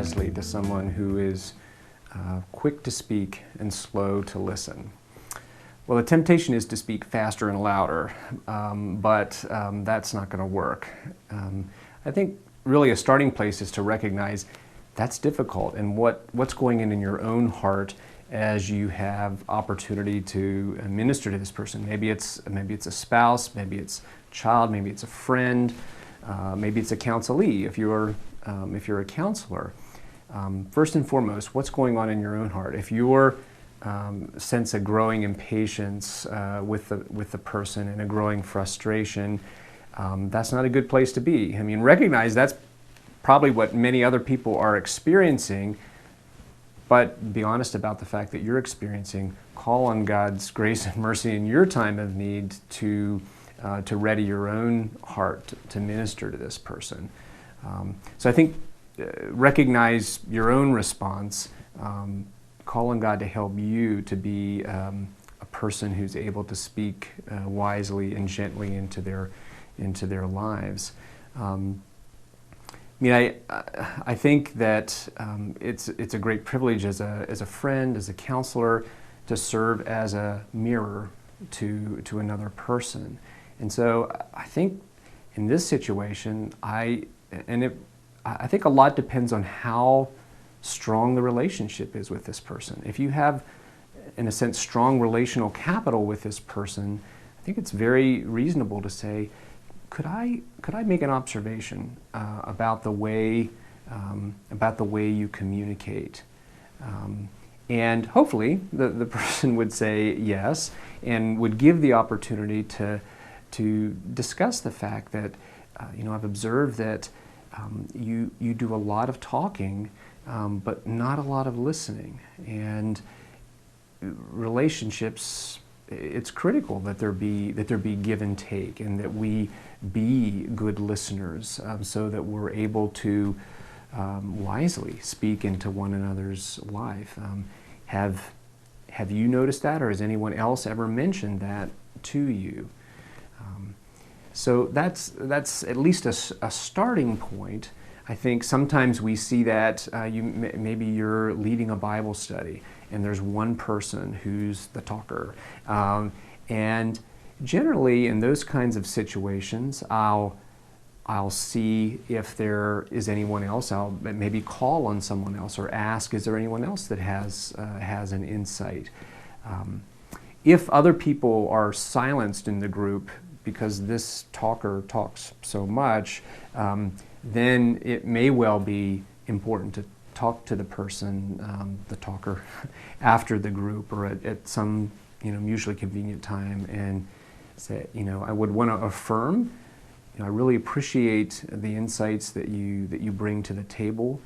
wisely to someone who is quick to speak and slow to listen? Well, the temptation is to speak faster and louder, but that's not going to work. I think really a starting place is to recognize that's difficult, and what's going in your own heart as you have opportunity to minister to this person. Maybe it's a spouse, maybe it's a child, maybe it's a friend, maybe it's a counselee if you're a counselor. First and foremost, what's going on in your own heart? If you sense a growing impatience with the person and a growing frustration, that's not a good place to be. I mean, recognize that's probably what many other people are experiencing, but be honest about the fact that you're experiencing. Call on God's grace and mercy in your time of need to ready your own heart to minister to this person. So I think recognize your own response. Call on God to help you to be a person who's able to speak wisely and gently into their lives. I think that it's a great privilege as a friend, as a counselor, to serve as a mirror to another person. And so I think in this situation, I think a lot depends on how strong the relationship is with this person. If you have, in a sense, strong relational capital with this person, I think it's very reasonable to say, could I make an observation about the way you communicate? And hopefully the person would say yes and would give the opportunity to discuss the fact that I've observed that you do a lot of talking, but not a lot of listening. And relationships, it's critical that there be give and take, and that we be good listeners, so that we're able to wisely speak into one another's life. Have you noticed that, or has anyone else ever mentioned that to you? So that's at least a starting point. I think sometimes we see that maybe you're leading a Bible study and there's one person who's the talker. And generally in those kinds of situations, I'll see if there is anyone else. I'll maybe call on someone else or ask, is there anyone else that has an insight? If other people are silenced in the group because this talker talks so much, then it may well be important to talk to the person, the talker, after the group or at some mutually convenient time, and say, I would want to affirm, I really appreciate the insights that you bring to the table.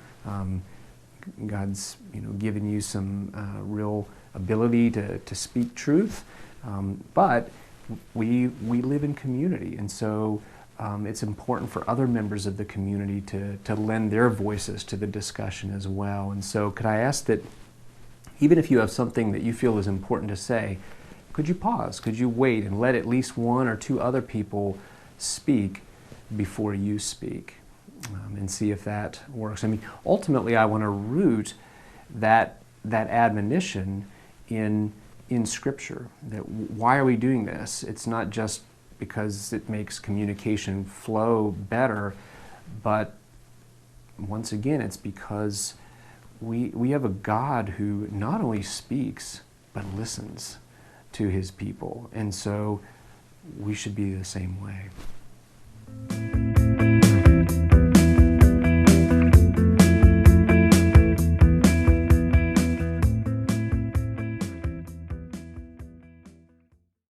God's given you some real ability to speak truth, but we live in community, and so it's important for other members of the community to lend their voices to the discussion as well. And so could I ask that even if you have something that you feel is important to say, could you pause? Could you wait and let at least one or two other people speak before you speak, and see if that works? I mean, ultimately I want to root that admonition in Scripture. That why are we doing this? It's not just because it makes communication flow better, but once again, it's because we have a God who not only speaks, but listens to His people. And so we should be the same way.